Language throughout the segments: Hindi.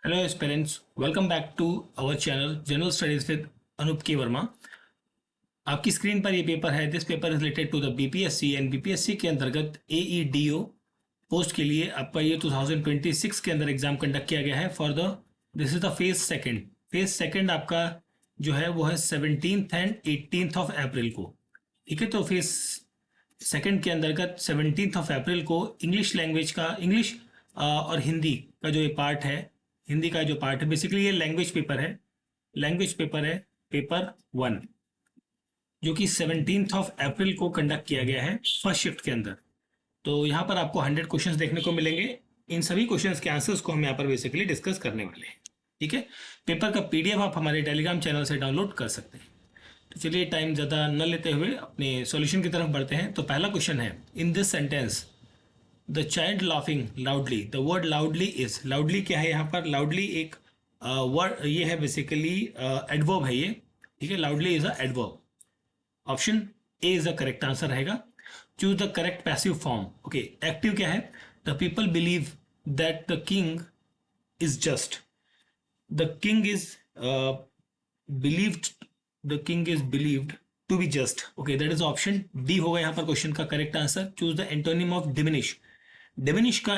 Hello aspirants, welcome back to our channel general studies with Anoop K Verma. आपकी स्क्रीन पर ये पेपर है। This paper is related to the BPSC and BPSC के अंतर्गत एईडीओ पोस्ट के लिए आपका ये 2026 के अंदर एग्जाम कंडक्ट किया गया है for the this is the phase second. Phase second आपका जो है वो है 17th and 18th of April को। ठीक है, तो फेज सेकंड के अंतर्गत 17th ऑफ अप्रैल को इंग्लिश लैंग्वेज का इंग्लिश और हिंदी का जो ये पार्ट है, हिंदी का जो पार्ट है, बेसिकली ये लैंग्वेज पेपर है। लैंग्वेज पेपर है, पेपर वन, जो कि 17th ऑफ अप्रैल को कंडक्ट किया गया है फर्स्ट शिफ्ट के अंदर। तो यहाँ पर आपको 100 क्वेश्चंस देखने को मिलेंगे। इन सभी क्वेश्चंस के आंसर्स को हम यहाँ पर बेसिकली डिस्कस करने वाले हैं। ठीक है, पेपर का पीडीएफ आप हमारे टेलीग्राम चैनल से डाउनलोड कर सकते हैं। तो चलिए टाइम ज़्यादा न लेते हुए अपने सॉल्यूशन की तरफ बढ़ते हैं। तो पहला क्वेश्चन है, इन this sentence the child laughing loudly, the word loudly is, loudly क्या है यहाँ पर? लाउडली एक वर्ड ये है, बेसिकली एडवर्ब है ये। ठीक है, loudly is a adverb. Option A is the correct answer रहेगा। Choose the correct passive form. Okay, active क्या है? The people believe that the king is just. The king is believed, the king is believed to be just. Okay, that is option D होगा यहाँ पर क्वेश्चन का correct answer. Choose the antonym of diminish. Diminish का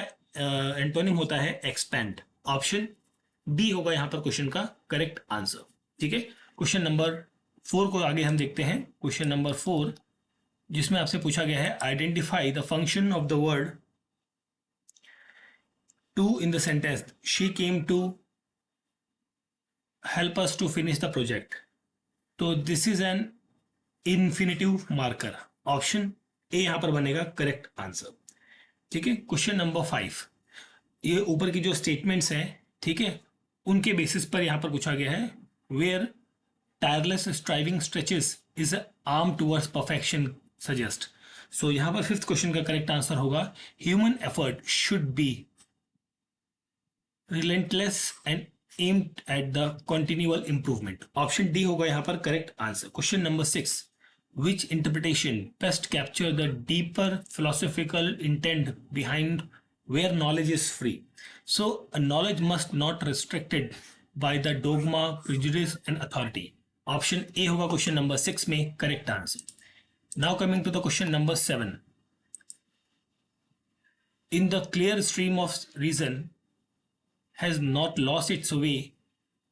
एंटोनिम होता है एक्सपैंड। ऑप्शन बी होगा यहाँ पर क्वेश्चन का करेक्ट आंसर। ठीक है, क्वेश्चन नंबर 4 को आगे हम देखते हैं। क्वेश्चन नंबर 4, जिसमें आपसे पूछा गया है, identify the function of the word to in the sentence she came to help us to finish the project. तो this is an infinitive marker. Option A यहां पर बनेगा करेक्ट आंसर। ठीक है, क्वेश्चन नंबर 5, ये ऊपर की जो स्टेटमेंट्स हैं, ठीक है, उनके बेसिस पर यहां पर पूछा गया है, where tireless striving stretches is arm towards perfection suggest. So यहां पर फिफ्थ क्वेश्चन का करेक्ट आंसर होगा, human effort should be relentless and aimed at the continual improvement. Option D होगा यहां पर correct answer. Question number 6, which interpretation best capture the deeper philosophical intent behind where knowledge is free? So a knowledge must not restricted by the dogma, prejudice and authority. Option A होगा क्वेश्चन नंबर 6 में correct answer. Now coming to the question number 7, in the clear stream of reason has not lost its way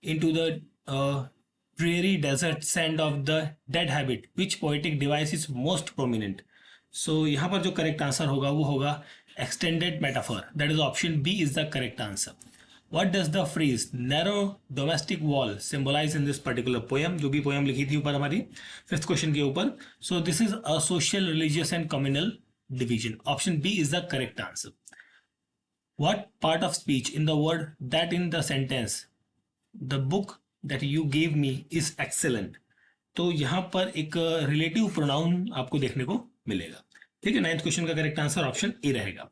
into the dreary desert sand of the dead habit, which poetic device is most prominent? So यहाँ पर जो करेक्ट आंसर होगा वो होगा extended metaphor. That is option B is the correct answer. What does the phrase narrow domestic wall symbolize in this particular poem? जो भी poem लिखी थी ऊपर हमारी फिफ्थ क्वेश्चन के ऊपर। So this is a social, religious and communal division. Option B is the correct answer. What part of speech in the word that in the sentence the book that you gave me is excellent? तो यहां पर एक रिलेटिव प्रोनाउन आपको देखने को मिलेगा। ठीक है, नाइन्थ क्वेश्चन का करेक्ट आंसर ऑप्शन ए रहेगा।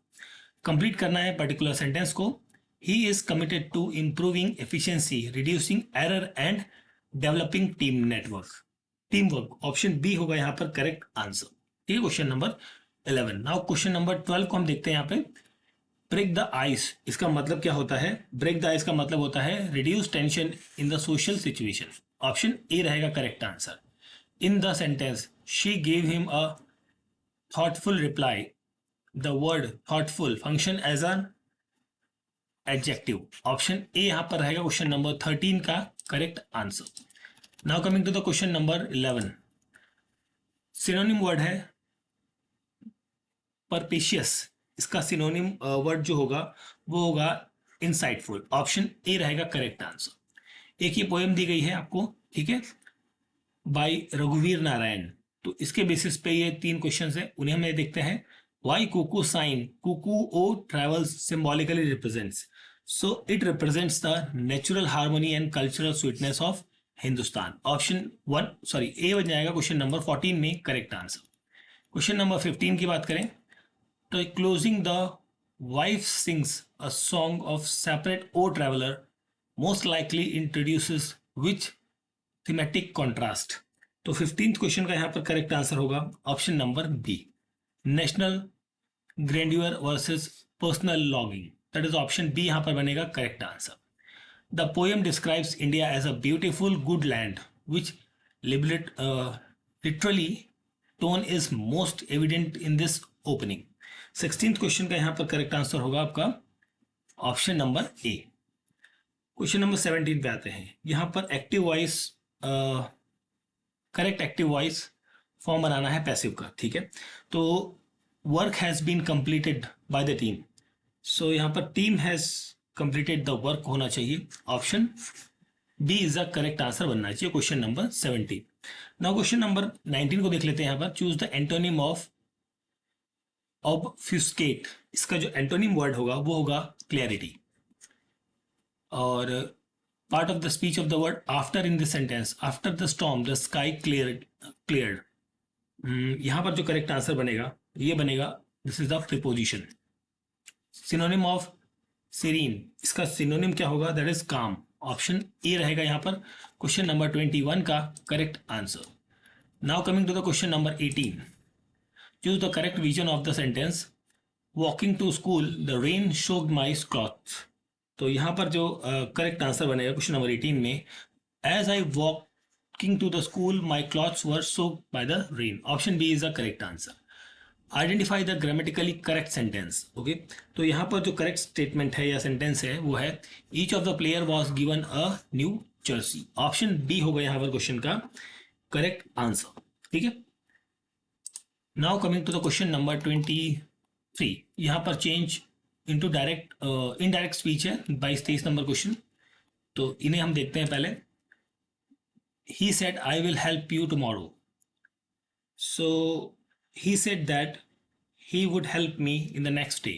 कंप्लीट करना है पर्टिकुलर सेंटेंस को। He is committed to improving efficiency, reducing error and developing team network, team work. Option B होगा यहां पर करेक्ट आंसर। ठीक है, question number 11। Now question number 12 को हम देखते हैं यहाँ पे। ब्रेक द आइस, इसका मतलब क्या होता है? ब्रेक द आइस का मतलब होता है reduce tension in the social situation. Option A रहेगा correct answer. In the sentence she gave him a thoughtful reply, the word thoughtful function as an adjective. Option A यहां पर रहेगा क्वेश्चन नंबर 13 का correct answer. Now coming to the question number 11, synonym word है परपेशियस। इसका सिनोनिम वर्ड जो होगा वो होगा इंसाइटफुल। ऑप्शन ए रहेगा करेक्ट आंसर। एक ये पोएम दी गई है आपको, ठीक है, बाय रघुवीर नारायण। तो इसके बेसिस पे ये 3 क्वेश्चंस है, उन्हें हम देखते हैं। Why cuckoo sign, cuckoo O travels symbolically represents. So it represents the natural harmony and cultural sweetness of Hindustan. Option 1 sorry A बन जाएगा क्वेश्चन नंबर 14 में करेक्ट आंसर। क्वेश्चन नंबर 15 की बात करें तो closing the wife sings a song of separate O traveller most likely introduces which thematic contrast. तो 15th क्वेश्चन का यहां पर करेक्ट आंसर होगा option number B, national grandeur versus personal longing. That is option B यहां पर बनेगा correct answer. The poem describes India as a beautiful good land which literally tone is most evident in this opening. 16th question का यहाँ पर करेक्ट आंसर होगा आपका option number A. Question number 17 पे आते हैं। यहाँ पर active voice, correct active voice form बनाना है पैसिव का, ठीक है। तो work has been completed by the team, so यहाँ पर team has completed the work होना चाहिए। Option B is the correct answer बनना चाहिए question number 17। Now question number 19 को देख लेते हैं। यहाँ पर चूज द एंटोनिम ऑफ ऑब्फ्यूस्केट। इसका जो एंटोनिम वर्ड होगा वो होगा क्लैरिटी। और part of the speech of the word after in this sentence, after the storm the sky cleared. यहां पर जो करेक्ट आंसर बनेगा ये बनेगा, this is the preposition. Synonym of serene, इसका सिनोनिम क्या होगा? That is calm. Option A रहेगा यहां पर क्वेश्चन नंबर 21 का correct answer. Now coming to the question number 18, choose the correct vision of the sentence walking to school the rain soaked my clothes. तो यहाँ पर जो करेक्ट आंसर बनेगा क्वेश्चन नंबर 18 में, as I walking to the school my clothes were soaked by the rain. Option B is the correct answer. Identify the grammatically correct sentence. Okay, तो यहाँ पर जो करेक्ट स्टेटमेंट है या सेंटेंस है वो है each of the player was given a new jersey. Option B होगा यहाँ पर क्वेश्चन का करेक्ट आंसर, ठीक है। Now coming to the question number 23, यहाँ पर change into direct indirect speech है 22-23 नंबर क्वेश्चन। तो इन्हें हम देखते हैं पहले। He said I will help you tomorrow, so he said that he would help me in the next day.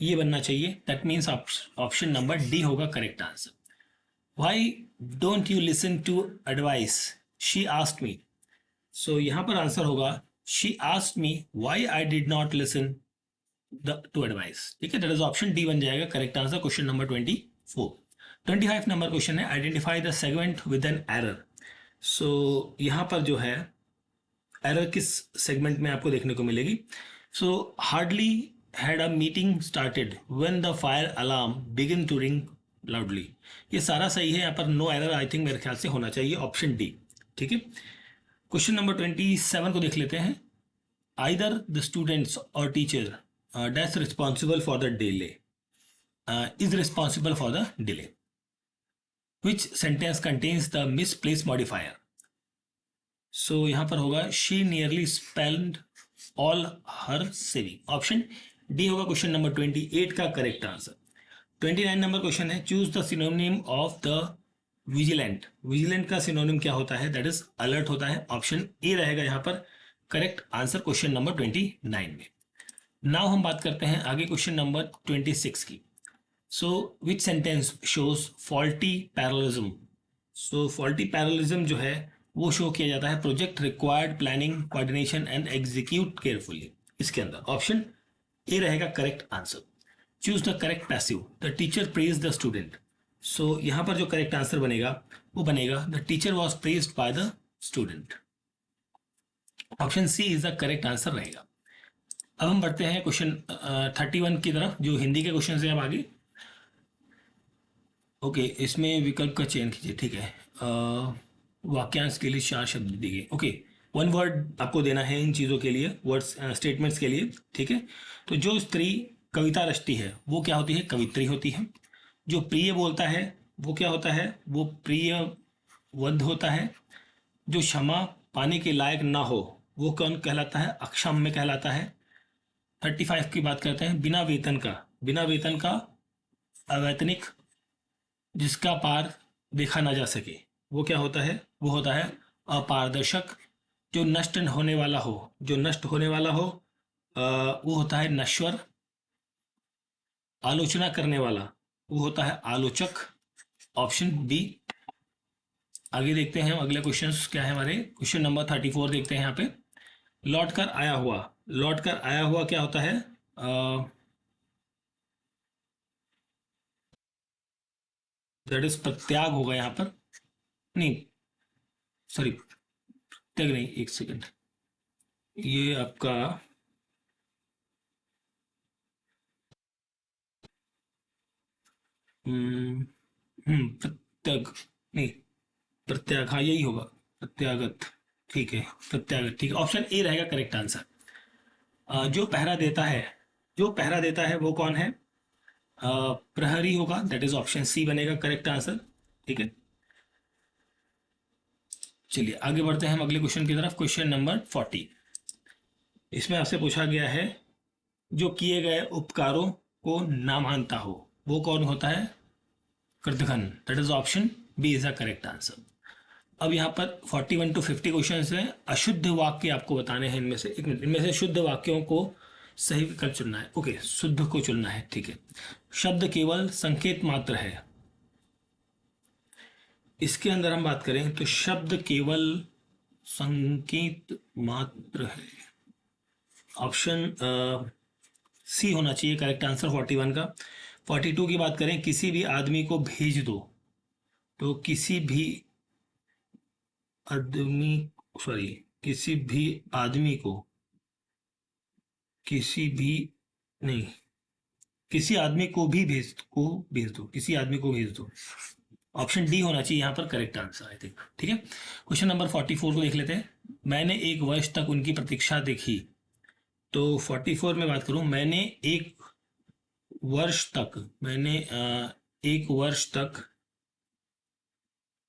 ये बनना चाहिए, that means option number D होगा correct answer. Why don't you listen to advice, she asked me. So यहां पर आंसर होगा she asked me why I did not listen to advice, ठीक है। दैट इज ऑप्शन डी बन जाएगा correct answer question number 24। 25 number question है identify the segment with an error. So यहां पर जो है एरर किस सेगमेंट में आपको देखने को मिलेगी? So hardly had a meeting started when the fire alarm begin to ring loudly. ये सारा सही है, यहाँ पर नो एरर आई थिंक मेरे ख्याल से होना चाहिए, ऑप्शन डी, ठीक है। क्वेश्चन नंबर 27 को देख लेते हैं। Either the students or teacher dash responsible for the delay, is responsible for the delay. Which sentence contains the misplace modifier? So यहां पर होगा she nearly spend all her saving. Option D होगा क्वेश्चन नंबर 28 का करेक्ट आंसर। 29 नंबर क्वेश्चन है choose the synonym of the vigilant. Vigilant का सिनोनिम क्या होता है? दैट इज अलर्ट होता है। ऑप्शन ए रहेगा यहां पर करेक्ट आंसर क्वेश्चन नंबर 29 में। नाउ हम बात करते हैं आगे क्वेश्चन नंबर 26 की। So which sentence shows faulty parallelism? So faulty parallelism जो है वो शो किया जाता है project required planning coordination and execute carefully. इसके अंदर ऑप्शन ए रहेगा correct answer. Choose the correct passive, the teacher praise the student. So यहां पर जो करेक्ट आंसर बनेगा वो बनेगा the teacher was praised by the student. Option C is the correct answer रहेगा। अब हम बढ़ते हैं क्वेश्चन 31 की तरफ, जो हिंदी के क्वेश्चन है। अब आगे ओके, इसमें विकल्प का चयन कीजिए, ठीक है। वाक्यांश के लिए 4 शब्द दिए, ओके। 1 वर्ड आपको देना है इन चीज़ों के लिए, वर्ड्स स्टेटमेंट्स के लिए, ठीक है। तो जो स्त्री कविता रचती है वो क्या होती है? कवित्री होती है। जो प्रिय बोलता है वो क्या होता है? वो प्रिय वध होता है। जो क्षमा पाने के लायक ना हो वो कौन कहलाता है? अक्षम्य कहलाता है। 35 की बात करते हैं। बिना वेतन का अवैतनिक, जिसका पार देखा ना जा सके, वो क्या होता है? वो होता है अपारदर्शक। जो नष्ट होने वाला हो, वो होता है नश्वर। आलोचना करने वाला वो होता है आलोचक। Option B. आगे देखते हैं अगले क्वेश्चन क्या है हमारे। क्वेश्चन नंबर 34 देखते हैं यहाँ पे। लौट कर आया हुआ, क्या होता है? दैट इज प्रत्याग होगा यहाँ पर, नहीं सॉरी, प्रत्याग नहीं, एक सेकंड, ये आपका प्रत्यग नहीं, प्रत्याग, हाँ यही होगा, प्रत्यागत। ठीक है, प्रत्यागत, ठीक है, ऑप्शन ए रहेगा करेक्ट आंसर। जो पहरा देता है, जो पहरा देता है वो कौन है? प्रहरी होगा, दैट इज ऑप्शन सी बनेगा करेक्ट आंसर। ठीक है, चलिए आगे बढ़ते हैं हम अगले क्वेश्चन की तरफ। क्वेश्चन नंबर 40, इसमें आपसे पूछा गया है जो किए गए उपकारों को ना मानता हो वो कौन होता है? कृतघ्न, that is option B is the correct answer. अब यहाँ पर 41 to 50 क्वेश्चन हैं, अशुद्ध वाक्य आपको बताने हैं इनमें से। एक मिनट, इनमें से शुद्ध वाक्यों को सही विकल्प चुनना है। ओके, शुद्ध को चुनना है, ठीक है। शब्द केवल संकेत मात्र है, इसके अंदर हम बात करें तो शब्द केवल संकेत मात्र है, ऑप्शन सी होना चाहिए करेक्ट आंसर 41 का। 42 की बात करें, किसी भी आदमी को भेज दो, तो किसी भी आदमी, सॉरी, किसी भी आदमी को, किसी भी नहीं, किसी आदमी को भेज दो, किसी आदमी को भेज दो, ऑप्शन डी होना चाहिए यहाँ पर करेक्ट आंसर आई थिंक। ठीक है, क्वेश्चन नंबर 44 को देख लेते हैं। मैंने एक वर्ष तक उनकी प्रतीक्षा देखी, तो 44 में बात करूं, मैंने एक वर्ष तक, मैंने एक वर्ष तक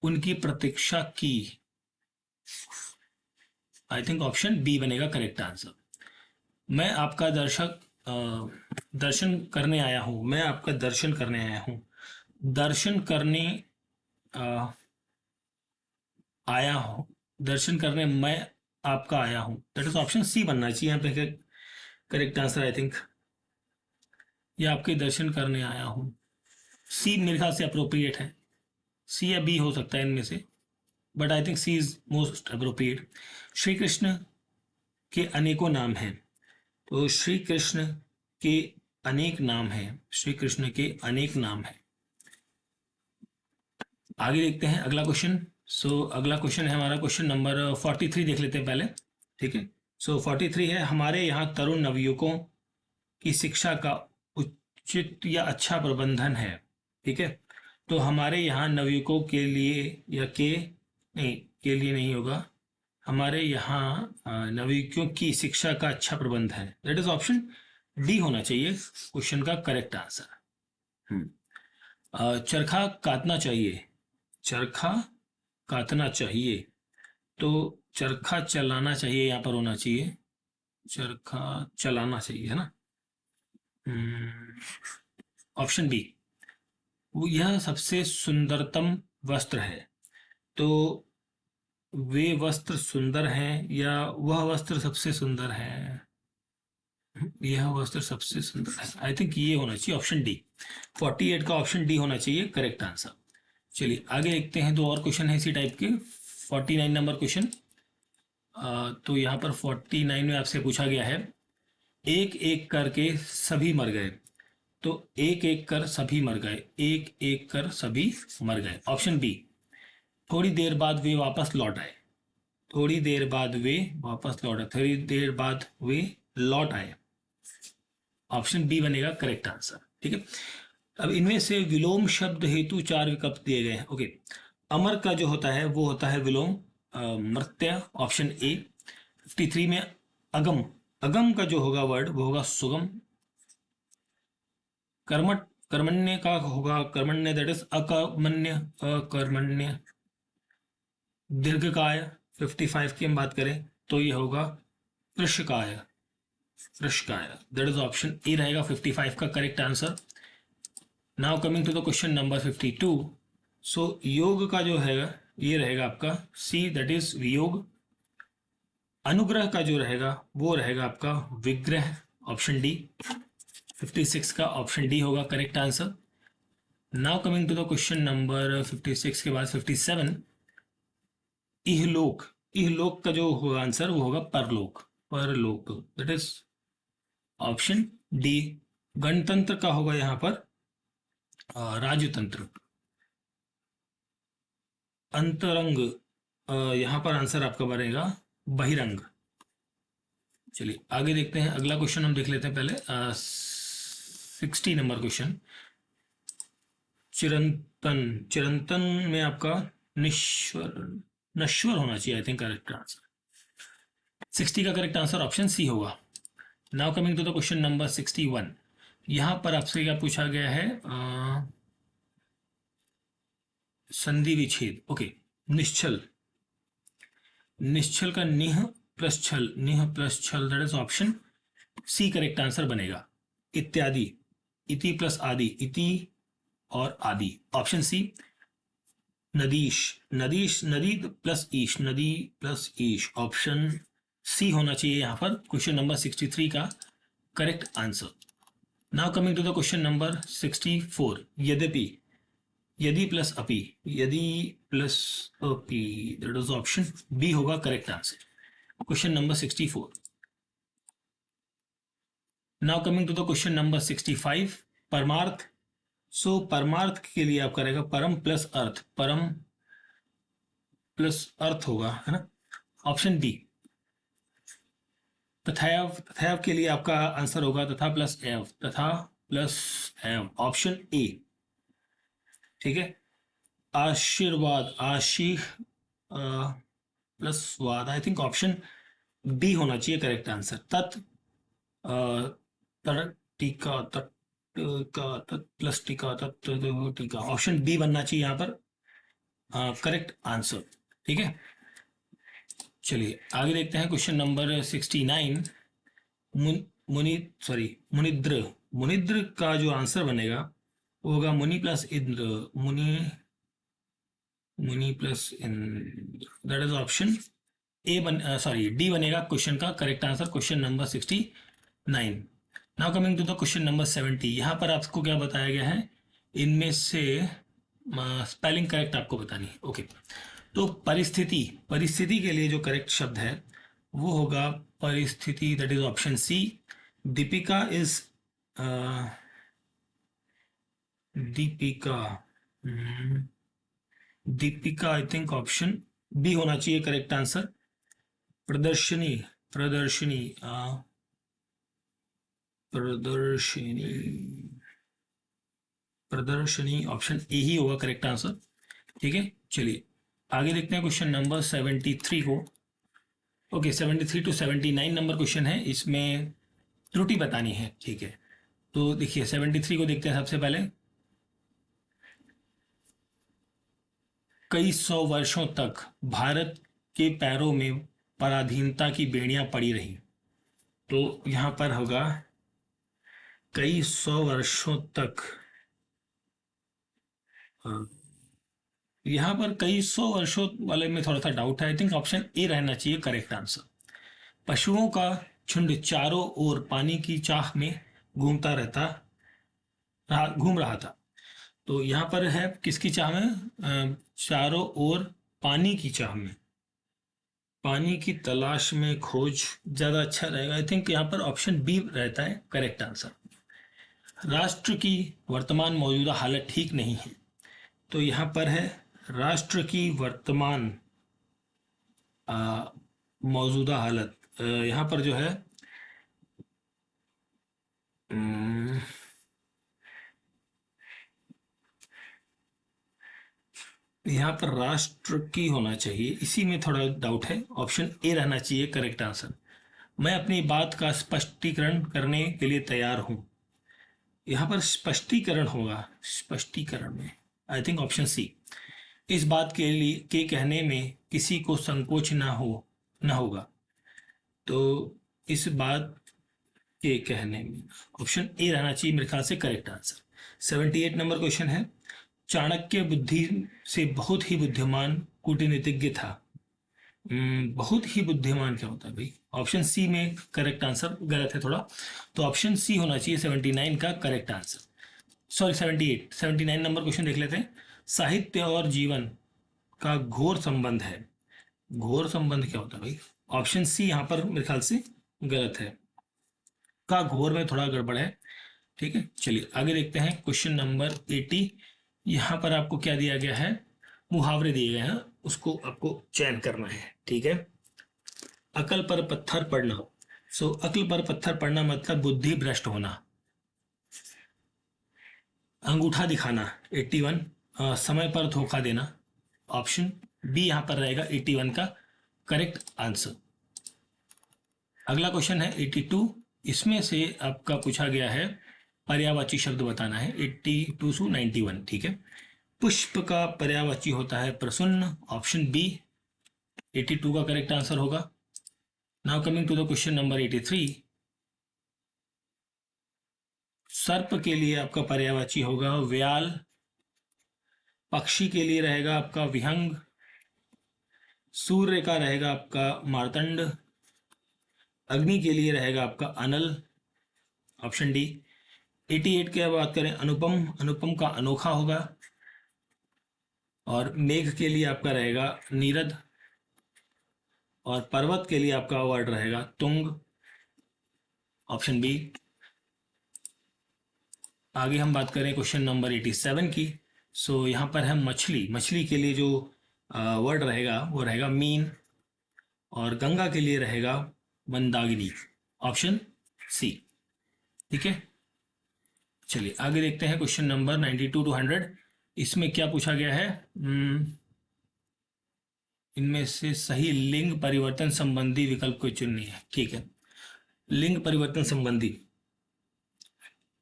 उनकी प्रतीक्षा की, आई थिंक ऑप्शन बी बनेगा करेक्ट आंसर। मैं आपका दर्शन करने आया हूं, मैं आपका दर्शन करने आया हूं, दर्शन करने अ, आया हूं, दर्शन करने मैं आपका आया हूं, दैट इज ऑप्शन सी बनना चाहिए यहाँ पे करेक्ट आंसर आई थिंक। या आपके दर्शन करने आया हूं, सी मेरे ख्याल से अप्रोप्रिएट है, सी या बी हो सकता है इनमें से, but I think C is most appropriate. Shri Krishna के अनेकों नाम हैं, तो श्री कृष्ण के अनेक नाम हैं, श्री कृष्ण के अनेक नाम हैं। आगे देखते हैं अगला क्वेश्चन। अगला क्वेश्चन है हमारा क्वेश्चन नंबर 43, देख लेते हैं पहले। ठीक है, 43 है, हमारे यहाँ तरुण नवयुवकों की शिक्षा का उचित या अच्छा प्रबंधन है। ठीक है, तो हमारे यहाँ नवयुवकों के लिए, या के नहीं, के लिए नहीं होगा, हमारे यहाँ नवयुवकों की शिक्षा का अच्छा प्रबंध है, दैट इज ऑप्शन डी होना चाहिए क्वेश्चन का करेक्ट आंसर। चरखा काटना चाहिए, चरखा काटना चाहिए, तो चरखा चलाना चाहिए यहाँ पर होना चाहिए, चरखा चलाना चाहिए, है ना। ऑप्शन बी, यह सबसे सुंदरतम वस्त्र है, तो वे वस्त्र सुंदर हैं या वह वस्त्र सबसे सुंदर है, यह वस्त्र सबसे सुंदर है, आई थिंक ये होना चाहिए ऑप्शन डी। 48 का ऑप्शन डी होना चाहिए करेक्ट आंसर। चलिए आगे देखते हैं, दो और क्वेश्चन है इसी टाइप के। 49 नंबर क्वेश्चन, तो यहाँ पर 49 में आपसे पूछा गया है, एक एक करके सभी मर गए, तो एक एक कर सभी मर गए, एक एक कर सभी मर गए, ऑप्शन बी। थोड़ी देर बाद वे वापस लौट आए, थोड़ी देर बाद वे वापस लौट आए, थोड़ी देर बाद वे लौट आए, ऑप्शन बी बनेगा करेक्ट आंसर। ठीक है, अब इनमें से विलोम शब्द हेतु चार विकल्प दिए गए हैं। ओके, अमर का जो होता है वो होता है विलोम, मर्त्य, ऑप्शन ए। 53 में अगम, अगम का जो होगा वर्ड वो होगा सुगम। कर्मठ, कर्मण्य का होगा कर्मण्य, दैट इज अकर्मण्य, अकर्मण्य। दीर्घकाय 55 की हम बात करें तो ये होगा कृषकाय, कृषकाय, दैट इज ऑप्शन ए रहेगा 55 का correct answer. Now coming to the question number 52। योग का जो है ये रहेगा आपका सी, दैट इज वियोग। अनुग्रह का जो रहेगा वो रहेगा आपका विग्रह, ऑप्शन डी। 56 का ऑप्शन डी होगा correct answer. Now coming to the question number 56 के बाद 57, इहलोक, इहलोक का जो होगा आंसर वो होगा परलोक, परलोक, दैट इज ऑप्शन डी। गणतंत्र का होगा यहाँ पर राजतंत्र। अंतरंग, यहाँ पर आंसर आपका बनेगा बहिरंग। चलिए आगे देखते हैं, अगला क्वेश्चन हम देख लेते हैं पहले। 60 नंबर क्वेश्चन, चिरंतन, चिरंतन में आपका निश्वर, नश्वर होना चाहिए, आई थिंक करेक्ट आंसर। 60 का करेक्ट आंसर ऑप्शन सी होगा। Now coming to the question number 61। यहां पर आपसे क्या पूछा गया है, संधि विच्छेद। ओके, निश्चल, निश्चल का निह प्लस छल, निह प्लस छल, that is option C correct answer बनेगा। इत्यादि, इति प्लस आदि, इति और आदि, ऑप्शन सी। नदीश, नदीश, नदी प्लस ईश, नदी प्लस ईश, ऑप्शन सी होना चाहिए यहां पर क्वेश्चन नंबर 63 का correct answer. Now coming to the question number 64। यद्यपि, यदि प्लस अपि, यदि प्लस अपि, दैट इज ऑप्शन बी होगा correct answer question number 64। Now coming to the question number 65। परमार्थ। सो परमार्थ के लिए आप करेगा परम प्लस अर्थ, परम प्लस अर्थ होगा, है ना, ऑप्शन डी। तथैव, तथैव के लिए आपका आंसर होगा तथा प्लस एव, तथा प्लस एव, ऑप्शन ए। ठीक है। आशीर्वाद, प्लस वाद, आई थिंक ऑप्शन बी होना चाहिए करेक्ट आंसर। तत्, तर, टीका, तत् का, तत् प्लस टीका, तत् टीका, ऑप्शन बी बनना चाहिए यहाँ पर करेक्ट आंसर। ठीक है, चलिए आगे देखते हैं क्वेश्चन नंबर 69। मुनि, सॉरी, मुनिद्र, मुनिद्र का जो आंसर बनेगा वो होगा मुनि प्लस इंद्र, मुनि, मुनि प्लस इंद्र, दैट इज ऑप्शन ए बन, सॉरी डी बनेगा क्वेश्चन का correct answer question number 69। Now coming to the question number 70। यहाँ पर आपको क्या बताया गया है, इनमें से स्पेलिंग करेक्ट आपको बतानी है। ओके, तो परिस्थिति, परिस्थिति के लिए जो करेक्ट शब्द है वो होगा परिस्थिति, दैट इज ऑप्शन सी। दीपिका इज, दीपिका, दीपिका, आई थिंक ऑप्शन बी होना चाहिए करेक्ट आंसर। प्रदर्शनी, प्रदर्शनी, प्रदर्शनी, प्रदर्शनी, ऑप्शन ए ही होगा करेक्ट आंसर। ठीक है, चलिए आगे देखते हैं क्वेश्चन नंबर 73 को। ओके, 73 टू 79 नंबर क्वेश्चन है, इसमें त्रुटि बतानी है। ठीक है, तो देखिए 73 को देखते हैं सबसे पहले। कई सौ वर्षों तक भारत के पैरों में पराधीनता की बेड़ियां पड़ी रही। तो यहां पर होगा कई सौ वर्षों तक, यहां पर कई सौ वर्षों वाले में थोड़ा सा डाउट है, आई थिंक ऑप्शन ए रहना चाहिए करेक्ट आंसर। पशुओं का झुंड चारों ओर पानी की चाह में घूमता रहता, घूम रहा था। तो यहाँ पर है किसकी चाह में, चारों ओर पानी की चाह में, पानी की तलाश में, खोज ज़्यादा अच्छा रहेगा, आई थिंक यहाँ पर ऑप्शन बी रहता है करेक्ट आंसर। राष्ट्र की वर्तमान मौजूदा हालत ठीक नहीं है। तो यहाँ पर है राष्ट्र की वर्तमान मौजूदा हालत, यहाँ पर जो है यहाँ पर राष्ट्र की होना चाहिए, इसी में थोड़ा डाउट है, ऑप्शन ए रहना चाहिए करेक्ट आंसर। मैं अपनी बात का स्पष्टीकरण करने के लिए तैयार हूं, यहाँ पर स्पष्टीकरण होगा, स्पष्टीकरण में आई थिंक ऑप्शन सी। इस बात के लिए के कहने में किसी को संकोच ना होगा। तो इस बात के कहने में ऑप्शन ए रहना चाहिए मेरे ख्याल से करेक्ट आंसर। 78 नंबर क्वेश्चन है। चाणक्य बुद्धि से बहुत ही बुद्धिमान कूटनीतिज्ञ था। बहुत ही बुद्धिमान क्या होता है भाई, ऑप्शन सी में करेक्ट आंसर गलत है थोड़ा, तो ऑप्शन सी होना चाहिए 79 का correct answer, sorry 78, 79 number question देख लेते हैं। साहित्य और जीवन का घोर संबंध है, घोर संबंध क्या होता है भाई, ऑप्शन सी यहाँ पर मेरे ख्याल से गलत है, का घोर में थोड़ा गड़बड़ है। ठीक है, चलिए आगे देखते हैं क्वेश्चन नंबर 80। यहाँ पर आपको क्या दिया गया है, मुहावरे दिए गए हैं, उसको आपको चयन करना है। ठीक है, अकल पर पत्थर पड़ना। सो अकल पर पत्थर पड़ना मतलब बुद्धि भ्रष्ट होना। अंगूठा दिखाना 81, समय पर धोखा देना, ऑप्शन बी यहाँ पर रहेगा 81 का करेक्ट आंसर। अगला क्वेश्चन है 82, इसमें से आपका पूछा गया है पर्यायवाची शब्द बताना है 82 से 91, ठीक है। पुष्प का पर्यायवाची होता है प्रसन्न, ऑप्शन बी 82 का करेक्ट आंसर होगा। Now coming to the question number 83, सर्प के लिए आपका पर्यायवाची होगा व्याल, पक्षी के लिए रहेगा आपका विहंग, सूर्य का रहेगा आपका मार्तंड, अग्नि के लिए रहेगा आपका अनल, ऑप्शन डी। 88 की बात करें अनुपम, अनुपम का अनोखा होगा, और मेघ के लिए आपका रहेगा नीरद, और पर्वत के लिए आपका वर्ड रहेगा तुंग, ऑप्शन बी। आगे हम बात करें क्वेश्चन नंबर 87 की। सो यहाँ पर है मछली, मछली के लिए जो वर्ड रहेगा वो रहेगा मीन, और गंगा के लिए रहेगा मंदाकिनी, ऑप्शन सी, ठीक है। चलिए आगे देखते हैं क्वेश्चन नंबर 92 टू 100। इसमें क्या पूछा गया है, इनमें से सही लिंग परिवर्तन संबंधी विकल्प को चुननी है, ठीक है। लिंग परिवर्तन संबंधी,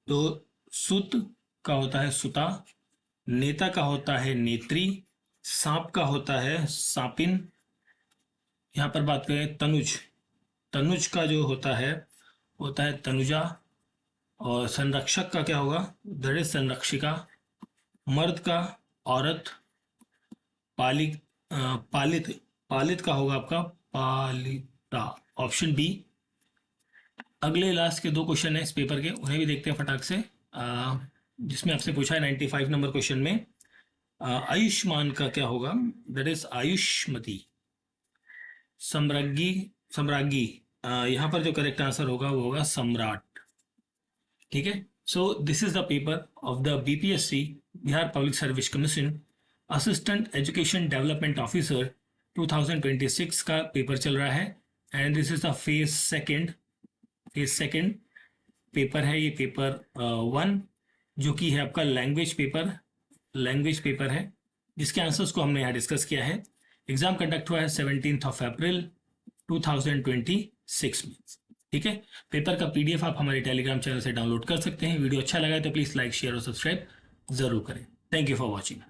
तो सुत का होता है सुता, नेता का होता है नेत्री, सांप का होता है सापिन। यहाँ पर बात करें तनुज, तनुज का जो होता है तनुजा, और संरक्षक का क्या होगा, दैट इज संरक्षिका। मर्द का औरत, पालित पालित पालित का होगा आपका पालिता, ऑप्शन बी। अगले लास्ट के दो क्वेश्चन है इस पेपर के, उन्हें भी देखते हैं फटाक से। जिसमें आपसे पूछा है 95 नंबर क्वेश्चन में आयुष्मान का क्या होगा, दैट इज आयुष्मती। सम्राज्ञी, सम्राज्ञी, यहाँ पर जो करेक्ट आंसर होगा वो होगा सम्राट, ठीक है। So this is the paper of the BPSC Bihar public service commission assistant education development officer 2026 का पेपर चल रहा है, and this is the phase second paper है ये, पेपर 1, जो कि है आपका लैंग्वेज पेपर है, जिसके आंसर्स को हमने यहाँ डिस्कस किया है। एग्जाम कंडक्ट हुआ है 17 अप्रैल 2026 में, ठीक है। पेपर का पीडीएफ आप हमारे टेलीग्राम चैनल से डाउनलोड कर सकते हैं। वीडियो अच्छा लगा है तो प्लीज लाइक, शेयर और सब्सक्राइब जरूर करें। Thank you for watching.